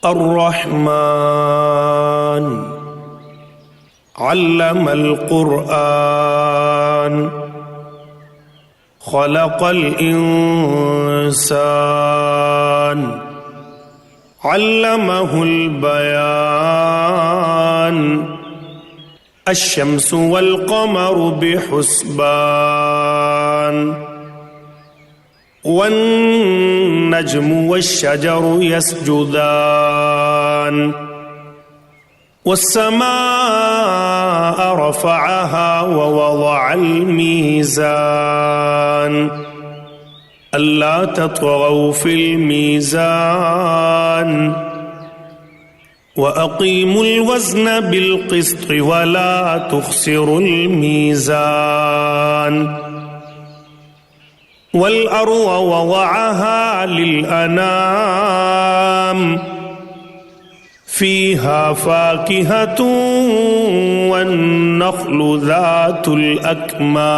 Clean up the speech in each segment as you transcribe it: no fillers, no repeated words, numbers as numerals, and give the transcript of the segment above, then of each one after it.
الرحمن علم القرآن خلق الإنسان علمه البيان الشمس والقمر بحسبان والنجم والشجر يسجدان والسماء رفعها ووضع الميزان ألا تطغوا في الميزان وأقيموا الوزن بالقسط ولا تخسروا الميزان والأرض وضعها للأنام فيها فاكهة والنخل ذات الأكمام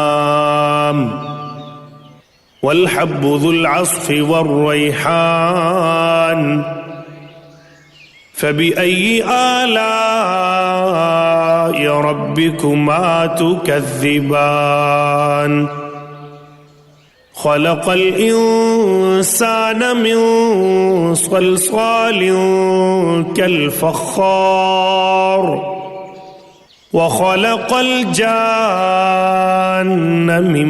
والحب ذو العصف والريحان فبأي آلاء ربكما تكذبان خلق الإنسان من صلصال كالفخار وخلق الجان من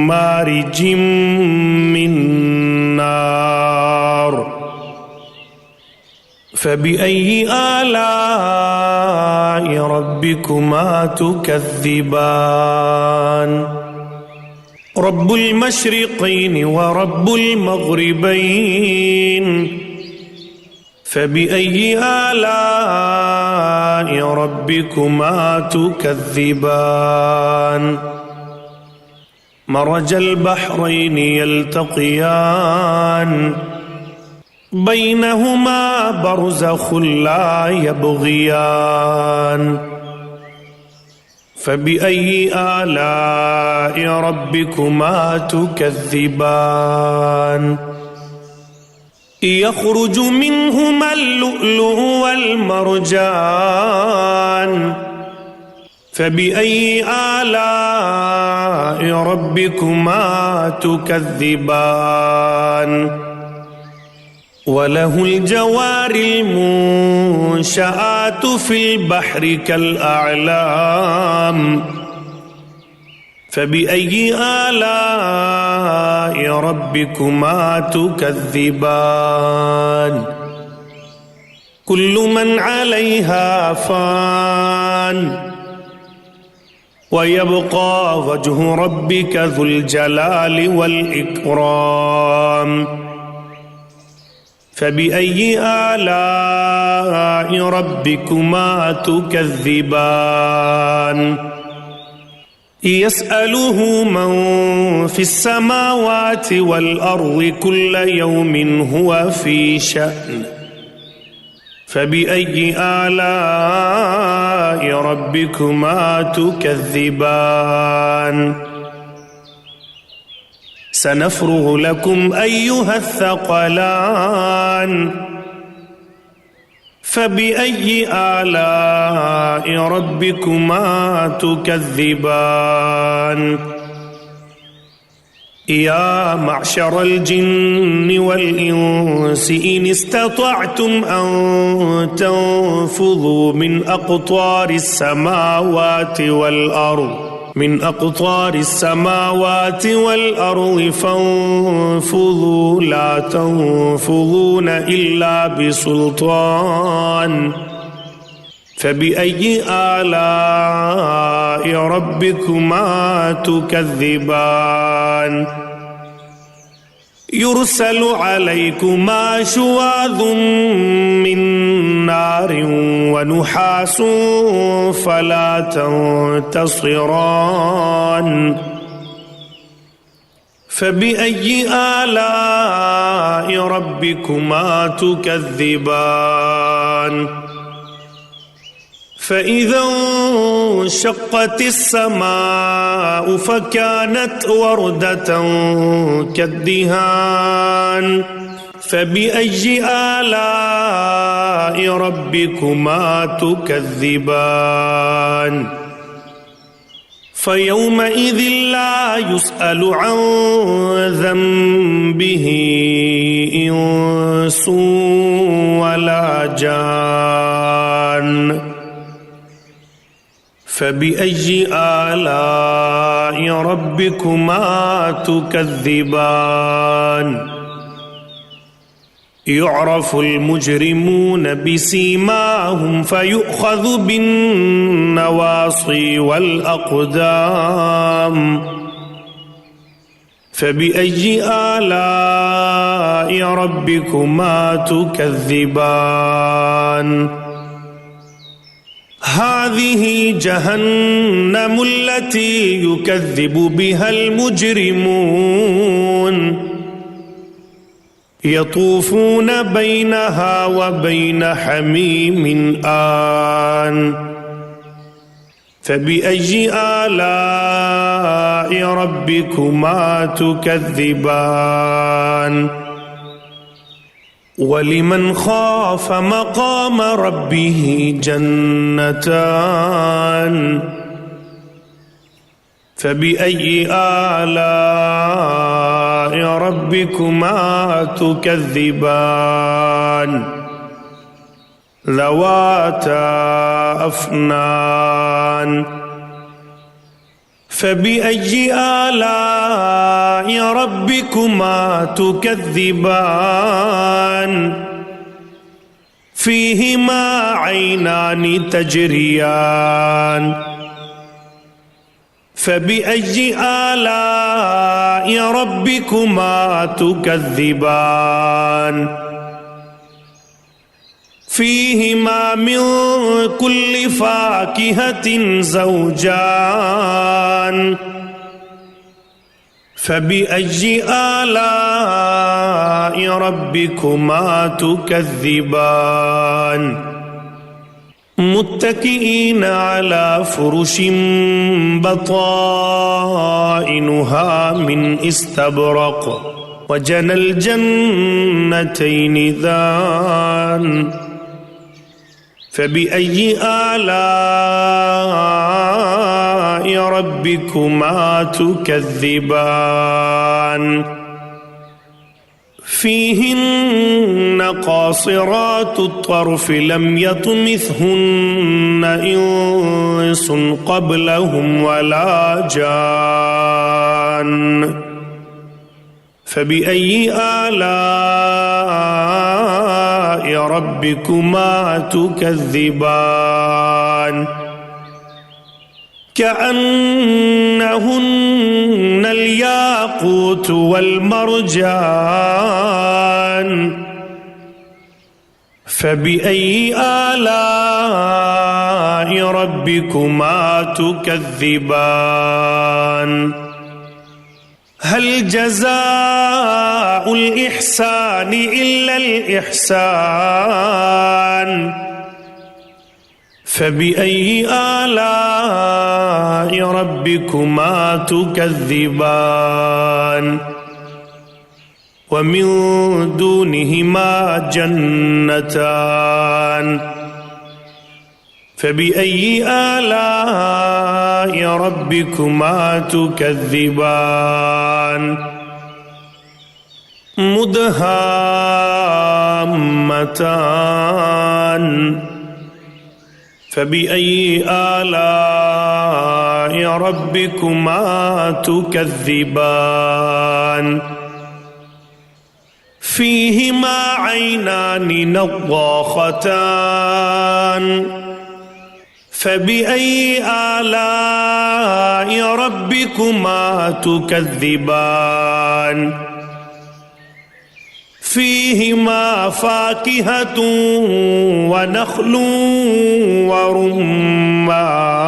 مارج من نار فبأي آلاء ربكما تكذبان رب المشرقين ورب المغربين فبأي آلاء ربكما تكذبان مرج البحرين يلتقيان بينهما برزخ لا يبغيان فبأي آلاء ربكما تكذبان يخرج منهما اللؤلؤ والمرجان فبأي آلاء ربكما تكذبان وله الجوار المنشآت في البحر كالأعلام فبأي آلاء ربكما تكذبان كل من عليها فان ويبقى وجه ربك ذو الجلال والإكرام فبأي آلاء ربكما تكذبان يسأله من في السماوات والأرض كل يوم هو في شأن فبأي آلاء ربكما تكذبان سنفرغ لكم أيها الثقلان فبأي آلاء ربكما تكذبان يا معشر الجن والإنس إن استطعتم أن تنفذوا من أقطار السماوات والأرض فانفذوا لا تنفذون إلا بسلطان فبأي آلاء ربكما تكذبان يرسل عليكما شواظ من نار ونحاس فلا تنتصران فبأي آلاء ربكما تكذبان فإذا انشقت السماء فكانت وردة كالدهان فبأي آلاء ربكما تكذبان فيومئذ لا يسأل عن ذنبه إنس ولا جان فبأي آلاء ربكما تكذبان يعرف المجرمون بسيماهم فيؤخذ بالنواصي والأقدام فبأي آلاء ربكما تكذبان هذه جهنم التي يكذب بها المجرمون يطوفون بينها وبين حميم آن فبأي آلاء ربكما تكذبان ولمن خاف مقام ربه جنتان فبأي آلاء ربكما تكذبان ذواتا أفنان فبأي آلاء ربكما تكذبان فيهما عينان تجريان فبأي آلاء ربكما تكذبان فيهما من كل فاكهة زوجان فبأي آلاء ربكما تكذبان متكئين على فرش بطائنها من استبرق وجنى الجنتين دان فبأي آلاء ربكما تكذبان فيهن قاصرات الطرف لم يطمثهن إنس قبلهم ولا جان فبأي آلاء ربكما تكذبان كأنهن الياقوت والمرجان فبأي آلاء ربكما تكذبان هل جزاء الإحسان إلا الإحسان فبأي آلاء ربكما تكذبان ومن دونهما جنتان فبأي آلاء ربكما تكذبان مدهامتان فبأي آلاء ربكما تكذبان فيهما عينان نضاختان فبأي آلاء ربكما تكذبان فيهما فاكهة ونخل ورمان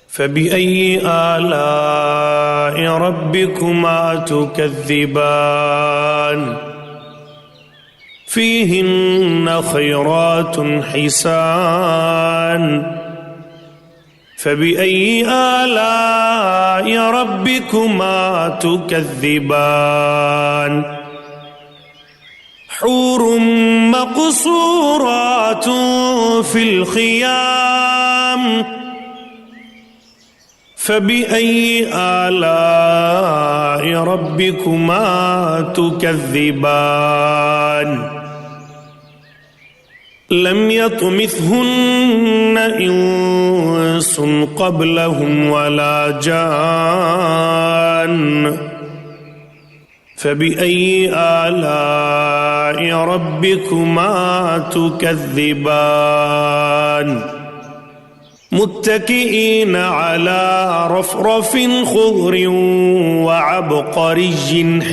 فبأي آلاء ربكما تكذبان فيهن خيرات حسان فبأي آلاء ربكما تكذبان حور مقصورات في الخيام فبأي آلاء ربكما تكذبان لم يطمثهن إنس قبلهم ولا جان فبأي آلاء ربكما تكذبان متكئين على رفرف خضر وعبقري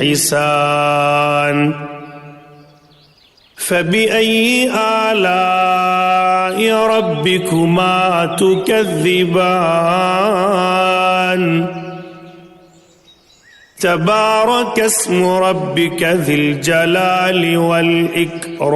حسان فبأي آلاء ربكما تكذبان تبارك اسم ربك ذي الجلال والإكرام